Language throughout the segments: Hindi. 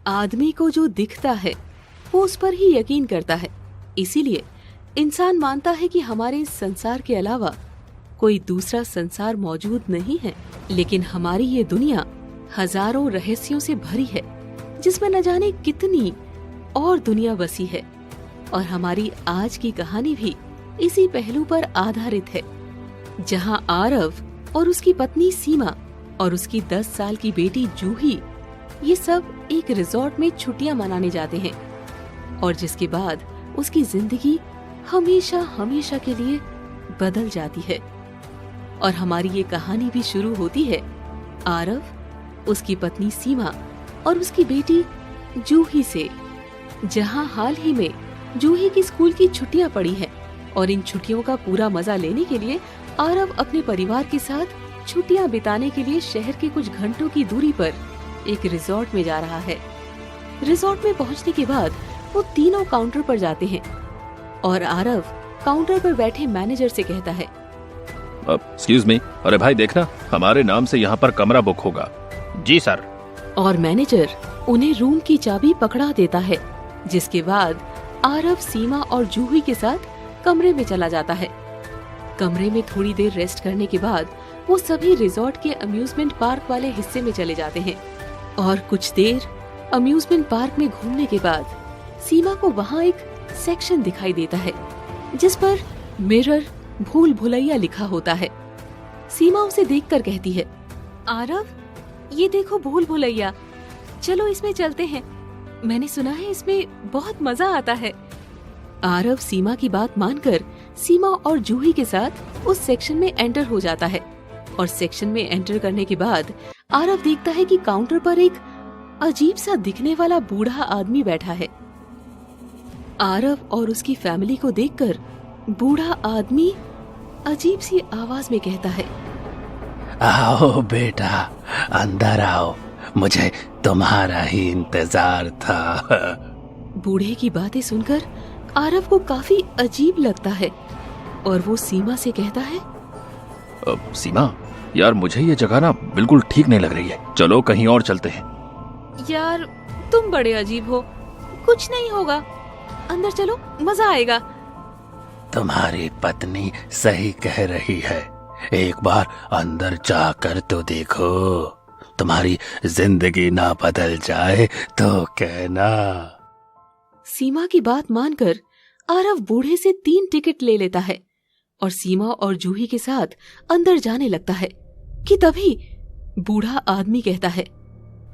आदमी को जो दिखता है वो उस पर ही यकीन करता है। इसीलिए इंसान मानता है कि हमारे इस संसार के अलावा कोई दूसरा संसार मौजूद नहीं है। लेकिन हमारी ये दुनिया हजारों रहस्यों से भरी है, जिसमें न जाने कितनी और दुनिया बसी है। और हमारी आज की कहानी भी इसी पहलू पर आधारित है, जहां आरव और उसकी पत्नी सीमा और उसकी 10 साल की बेटी जूही ये सब एक रिजॉर्ट में छुट्टियां मनाने जाते हैं, और जिसके बाद उसकी जिंदगी हमेशा हमेशा के लिए बदल जाती है। और हमारी ये कहानी भी शुरू होती है आरव, उसकी पत्नी सीमा और उसकी बेटी जूही से, जहां हाल ही में जूही की स्कूल की छुट्टियां पड़ी हैं। और इन छुट्टियों का पूरा मजा लेने के लिए आरव अपने परिवार के साथ छुट्टियां बिताने के लिए शहर के कुछ घंटों की दूरी पर एक रिजॉर्ट में जा रहा है। रिजॉर्ट में पहुंचने के बाद वो तीनों काउंटर पर जाते हैं और आरव काउंटर पर बैठे मैनेजर से कहता है, एक्सक्यूज मी, अरे भाई देखना, हमारे नाम से यहाँ पर कमरा बुक होगा। जी सर। और मैनेजर उन्हें रूम की चाबी पकड़ा देता है। जिसके बाद आरव सीमा और जूही के साथ कमरे में चला जाता है। कमरे में थोड़ी देर रेस्ट करने के बाद वो सभी रिजॉर्ट के अम्यूजमेंट पार्क वाले हिस्से में चले जाते हैं। और कुछ देर अम्यूजमेंट पार्क में घूमने के बाद सीमा को वहाँ एक सेक्शन दिखाई देता है, जिस पर मिरर भूल भुलैया लिखा होता है। सीमा उसे देखकर कहती है, आरव ये देखो भूल भुलैया, चलो इसमें चलते हैं, मैंने सुना है इसमें बहुत मजा आता है। आरव सीमा की बात मानकर सीमा और जूही के साथ उस सेक्शन में एंटर हो जाता है। और सेक्शन में एंटर करने के बाद आरव देखता है कि काउंटर पर एक अजीब सा दिखने वाला बूढ़ा आदमी बैठा है। आरव और उसकी फैमिली को देखकर बूढ़ा आदमी अजीब सी आवाज में कहता है, आओ बेटा, अंदर आओ, मुझे तुम्हारा ही इंतजार था। बूढ़े की बातें सुनकर आरव को काफी अजीब लगता है और वो सीमा से कहता है, सीमा यार, मुझे ये जगह ना बिल्कुल ठीक नहीं लग रही है, चलो कहीं और चलते हैं। यार तुम बड़े अजीब हो, कुछ नहीं होगा, अंदर चलो, मजा आएगा। तुम्हारी पत्नी सही कह रही है, एक बार अंदर जाकर तो देखो, तुम्हारी जिंदगी ना बदल जाए तो कहना। सीमा की बात मानकर आरव बूढ़े से 3 टिकट ले लेता है और सीमा और जूही के साथ अंदर जाने लगता है कि तभी बूढ़ा आदमी कहता है,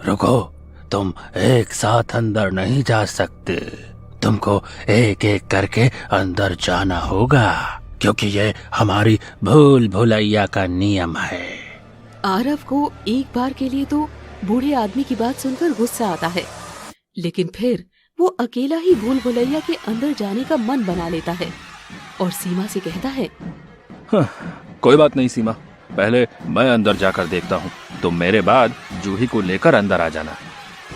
रुको, तुम एक साथ अंदर नहीं जा सकते, तुमको एक एक करके अंदर जाना होगा, क्योंकि ये हमारी भूल भुलैया का नियम है। आरव को एक बार के लिए तो बूढ़े आदमी की बात सुनकर गुस्सा आता है, लेकिन फिर वो अकेला ही भूल भुलैया के अंदर जाने का मन बना लेता है और सीमा से कहता है, कोई बात नहीं सीमा, पहले मैं अंदर जाकर देखता हूँ, तुम मेरे बाद जूही को लेकर अंदर आ जाना।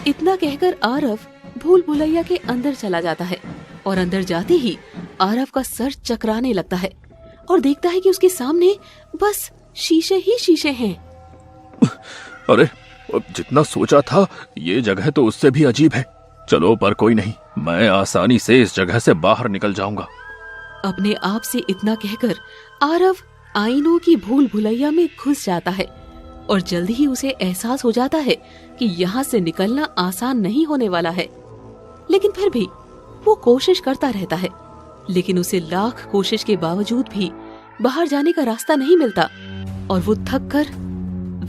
इतना कहकर आरव भूल भुलैया के अंदर चला जाता है और अंदर जाते ही आरव का सर चकराने लगता है और देखता है कि उसके सामने बस शीशे ही शीशे हैं। अरे जितना सोचा था ये जगह तो उससे भी अजीब है, चलो पर कोई नहीं, मैं आसानी से इस जगह से बाहर निकल जाऊंगा। अपने आप से इतना कहकर आरव आईनों की भूल भुलैया में घुस जाता है और जल्दी ही उसे एहसास हो जाता है कि यहाँ से निकलना आसान नहीं होने वाला है। लेकिन फिर भी वो कोशिश करता रहता है, लेकिन उसे लाख कोशिश के बावजूद भी बाहर जाने का रास्ता नहीं मिलता और वो थक कर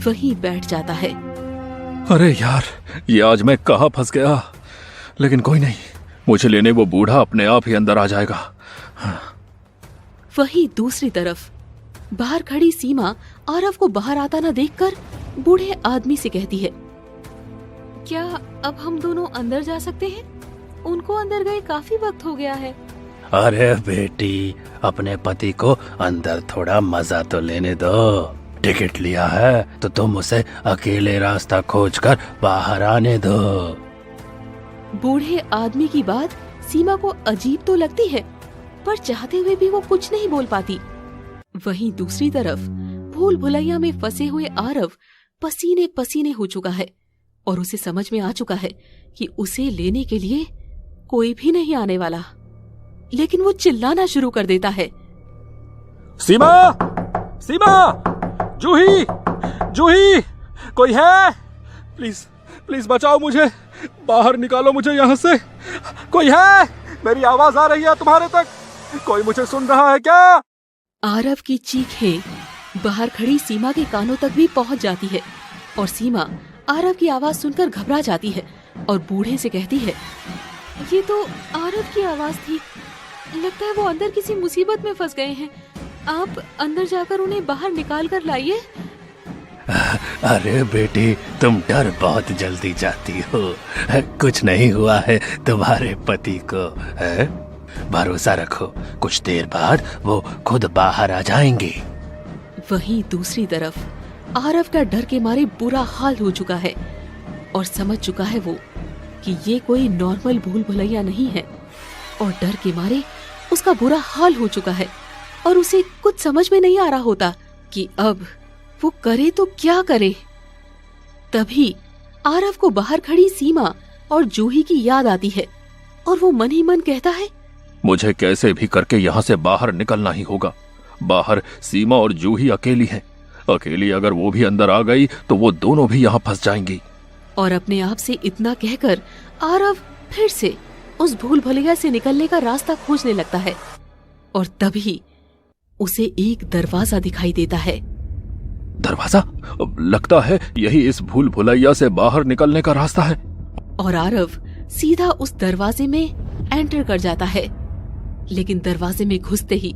वहीं बैठ जाता है। अरे यार, ये आज मैं कहाँ फंस गया, लेकिन कोई नहीं, मुझे लेने वो बूढ़ा अपने आप ही अंदर आ जाएगा। वहीं दूसरी तरफ बाहर खड़ी सीमा आरव को बाहर आता न देखकर बूढ़े आदमी से कहती है, क्या अब हम दोनों अंदर जा सकते हैं? उनको अंदर गए काफी वक्त हो गया है। अरे बेटी, अपने पति को अंदर थोड़ा मजा तो लेने दो, टिकट लिया है तो तुम उसे अकेले रास्ता खोजकर बाहर आने दो। बूढ़े आदमी की बात सीमा को अजीब तो लगती है, पर चाहते हुए भी वो कुछ नहीं बोल पाती। वहीं दूसरी तरफ भूल भुलैया में फंसे हुए आरव पसीने पसीने हो चुका है और उसे समझ में आ चुका है कि उसे लेने के लिए कोई भी नहीं आने वाला। लेकिन वो चिल्लाना शुरू कर देता है, सीमा, सीमा, जूही, जूही, कोई है? प्लीज, प्लीज बचाओ मुझे, बाहर निकालो मुझे यहाँ से। कोई है? मेरी आवाज आ रही है तुम्हारे तक? कोई मुझे सुन रहा है क्या? आरव की चीखें बाहर खड़ी सीमा के कानों तक भी पहुंच जाती है और सीमा आरव की आवाज सुनकर घबरा जाती है और बूढ़े से कहती है, ये तो आरव की आवाज थी। लगता है वो अंदर किसी मुसीबत में फंस गए हैं। आप अंदर जाकर उन्हें बाहर निकाल कर लाइए। अरे बेटी, तुम डर बहुत जल्दी जाती हो। कुछ नहीं हुआ है तुम्हारे पति को, है? भरोसा रखो, कुछ देर बाद वो खुद बाहर आ जाएंगे। वहीं दूसरी तरफ आरव का डर के मारे बुरा हाल हो चुका है और समझ चुका है वो कि ये कोई नॉर्मल भूल भुलैया नहीं है और डर के मारे उसका बुरा हाल हो चुका है और उसे कुछ समझ में नहीं आ रहा होता कि अब वो करे तो क्या करे। तभी आरव को बाहर खड़ी सीमा और जूही की याद आती है और वो मन ही मन कहता है, मुझे कैसे भी करके यहाँ से बाहर निकलना ही होगा। बाहर सीमा और जूही अकेली हैं। अकेली अगर वो भी अंदर आ गई तो वो दोनों भी यहाँ फंस जाएंगी। और अपने आप से इतना कहकर आरव फिर से उस भूल भुलैया से निकलने का रास्ता खोजने लगता है और तभी उसे एक दरवाजा दिखाई देता है। दरवाजा? लगता है यही इस भूल भुलैया से बाहर निकलने का रास्ता है। और आरव सीधा उस दरवाजे में एंटर कर जाता है, लेकिन दरवाजे में घुसते ही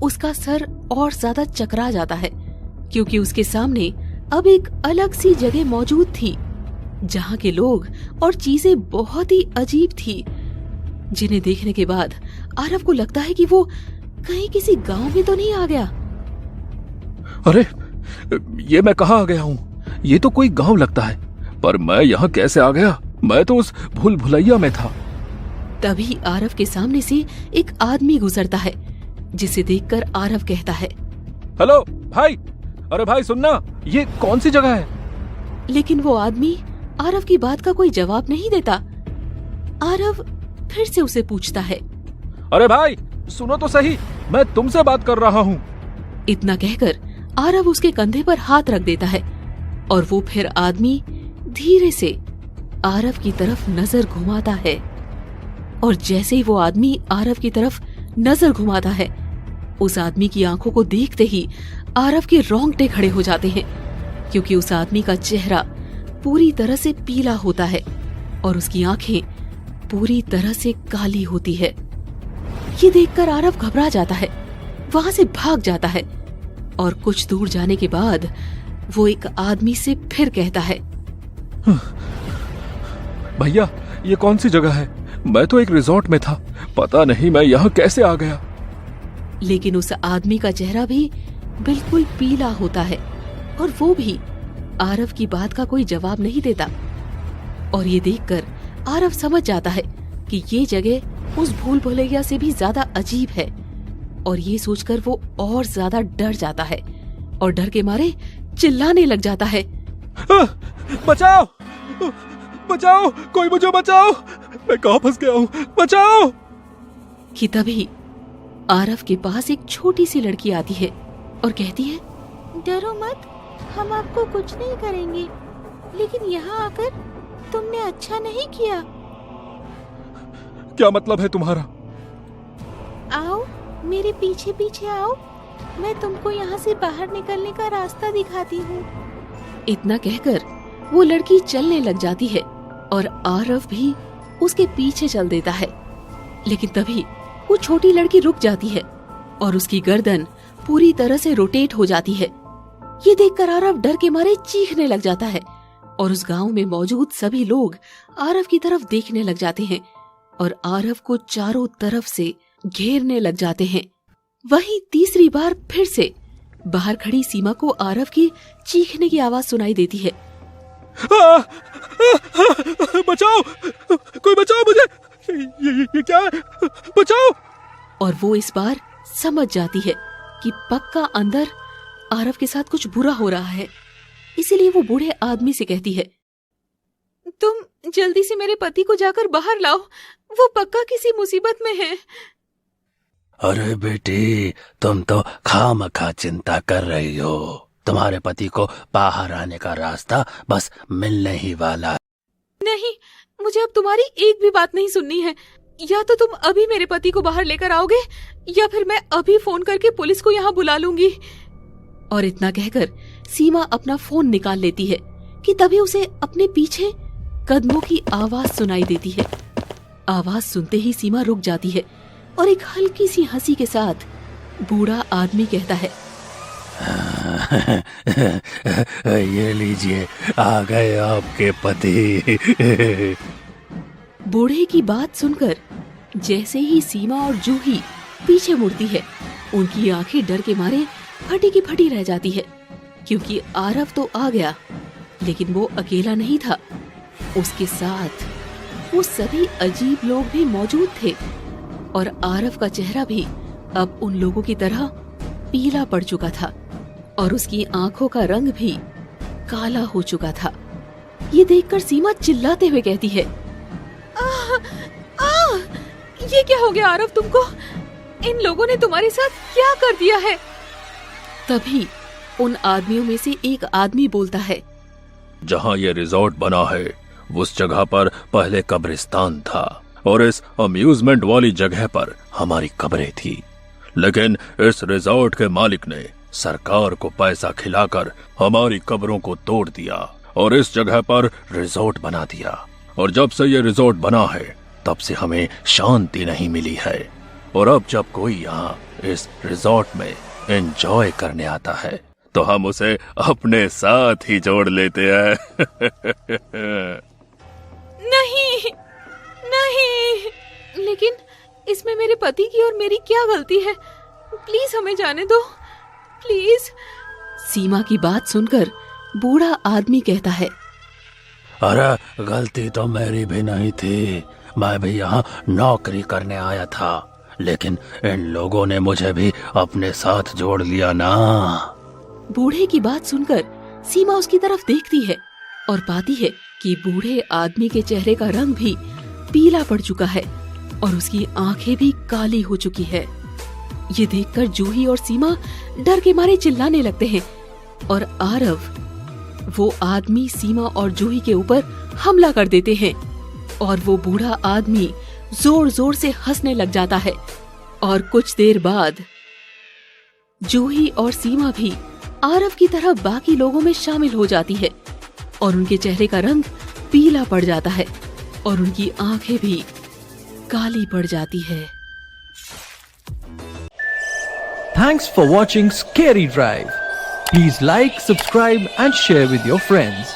उसका सर और ज्यादा चकरा जाता है क्योंकि उसके सामने अब एक अलग सी जगह मौजूद थी जहाँ के लोग और चीजें बहुत ही अजीब थी, जिन्हें देखने के बाद आरव को लगता है कि वो कहीं किसी गांव में तो नहीं आ गया। अरे, ये मैं कहाँ आ गया हूँ? ये तो कोई गांव लगता है, पर मैं यहाँ कैसे आ गया? मैं तो उस भूल भुलैया में था। तभी आरव के सामने से एक आदमी गुजरता है जिसे देखकर आरव कहता है, हेलो भाई, अरे भाई सुनना, ये कौन सी जगह है? लेकिन वो आदमी आरव की बात का कोई जवाब नहीं देता। आरव फिर से उसे पूछता है, अरे भाई सुनो तो सही, मैं तुमसे बात कर रहा हूँ। इतना कहकर आरव उसके कंधे पर हाथ रख देता है और वो फिर आदमी धीरे से आरव की तरफ नजर घुमाता है और जैसे ही वो आदमी आरव की तरफ नजर घुमाता है, उस आदमी की आंखों को देखते ही आरव के रोंगटे खड़े हो जाते हैं क्योंकि उस आदमी का चेहरा पूरी तरह से पीला होता है और उसकी आंखें पूरी तरह से काली होती है। ये देखकर आरव घबरा जाता है, वहां से भाग जाता है और कुछ दूर जाने के बाद वो एक आदमी से फिर कहता है, भैया ये कौन सी जगह है? मैं तो एक रिजॉर्ट में था, पता नहीं मैं यहाँ कैसे आ गया। लेकिन उस आदमी का चेहरा भी बिल्कुल पीला होता है और वो भी आरव की बात का कोई जवाब नहीं देता। और ये देखकर आरव समझ जाता है कि ये जगह उस भूल भुलैया से भी ज्यादा अजीब है और ये सोचकर वो और ज्यादा डर जाता है और डर के मारे चिल्लाने लग जाता है, बचाओ, बचाओ, कोई मुझे बचाओ, मैं कहाँ फंस गया हूँ, बचाओ। कि तभी आरव के पास एक छोटी सी लड़की आती है और कहती है, डरो मत, हम आपको कुछ नहीं करेंगे, लेकिन यहाँ आकर तुमने अच्छा नहीं किया। क्या मतलब है तुम्हारा? आओ मेरे पीछे पीछे आओ, मैं तुमको यहाँ से बाहर निकलने का रास्ता दिखाती हूँ। इतना कहकर वो लड़की चलने लग जाती है और आरव भी उसके पीछे चल देता है, लेकिन तभी वो छोटी लड़की रुक जाती है और उसकी गर्दन पूरी तरह से रोटेट हो जाती है। ये देखकर आरव डर के मारे चीखने लग जाता है और उस गांव में मौजूद सभी लोग आरव की तरफ देखने लग जाते हैं और आरव को चारों तरफ से घेरने लग जाते हैं। वहीं तीसरी बार फिर से बाहर खड़ी सीमा को आरव की चीखने की आवाज सुनाई देती है, बचाओ, कोई बचाओ मुझे, ये क्या है, बचाओ। और वो इस बार समझ जाती है कि पक्का अंदर आरव के साथ कुछ बुरा हो रहा है, इसीलिए वो बूढ़े आदमी से कहती है, तुम जल्दी से मेरे पति को जाकर बाहर लाओ, वो पक्का किसी मुसीबत में है। अरे बेटी, तुम तो खामखा चिंता कर रही हो। तुम्हारे पति को बाहर आने का रास्ता बस मिलने ही वाला है। नहीं, मुझे अब तुम्हारी एक भी बात नहीं सुननी है। या तो तुम अभी मेरे पति को बाहर लेकर आओगे या फिर मैं अभी फोन करके पुलिस को यहाँ बुला लूंगी। और इतना कहकर सीमा अपना फोन निकाल लेती है कि तभी उसे अपने पीछे कदमों की आवाज सुनाई देती है। आवाज सुनते ही सीमा रुक जाती है और एक हल्की सी हंसी के साथ बूढ़ा आदमी कहता है, ये लीजिए, आ गए आपके पति। बूढ़े की बात सुनकर जैसे ही सीमा और जूही पीछे मुड़ती है, उनकी आंखें डर के मारे फटी की फटी रह जाती है, क्योंकि आरव तो आ गया, लेकिन वो अकेला नहीं था। उसके साथ वो सभी अजीब लोग भी मौजूद थे और आरव का चेहरा भी अब उन लोगों की तरह पीला पड़ चुका था और उसकी आंखों का रंग भी काला हो चुका था। ये देखकर सीमा चिल्लाते हुए कहती है, ये क्या हो गया आरव तुमको? इन लोगों ने तुम्हारे साथ क्या कर दिया है? तभी उन आदमियों में से एक आदमी बोलता है, जहाँ ये रिजॉर्ट बना है उस जगह पर पहले कब्रिस्तान था और इस अम्यूजमेंट वाली जगह पर हमारी कब्रें थी, लेकिन इस रिजॉर्ट के मालिक ने सरकार को पैसा खिलाकर हमारी कब्रों को तोड़ दिया और इस जगह पर रिजॉर्ट बना दिया। और जब से ये रिजॉर्ट बना है तब से हमें शांति नहीं मिली है और अब जब कोई यहाँ इस रिजॉर्ट में एंजॉय करने आता है तो हम उसे अपने साथ ही जोड़ लेते हैं। नहीं नहीं, लेकिन इसमें मेरे पति की और मेरी क्या गलती है? प्लीज हमें जाने दो, प्लीज। सीमा की बात सुनकर बूढ़ा आदमी कहता है, अरे गलती तो मेरी भी नहीं थी, मैं भी यहाँ नौकरी करने आया था, लेकिन इन लोगों ने मुझे भी अपने साथ जोड़ लिया ना। बूढ़े की बात सुनकर सीमा उसकी तरफ देखती है और पाती है कि बूढ़े आदमी के चेहरे का रंग भी पीला पड़ चुका है और उसकी आंखें भी काली हो चुकी है। ये देखकर जूही और सीमा डर के मारे चिल्लाने लगते हैं और आरव, वो आदमी सीमा और जूही के ऊपर हमला कर देते हैं और वो बूढ़ा आदमी जोर जोर से हंसने लग जाता है। और कुछ देर बाद जूही और सीमा भी आरव की तरह बाकी लोगों में शामिल हो जाती है और उनके चेहरे का रंग पीला पड़ जाता है और उनकी आंखें भी काली पड़ जाती है। Thanks for watching Scary Drive. Please like, subscribe and share with your friends.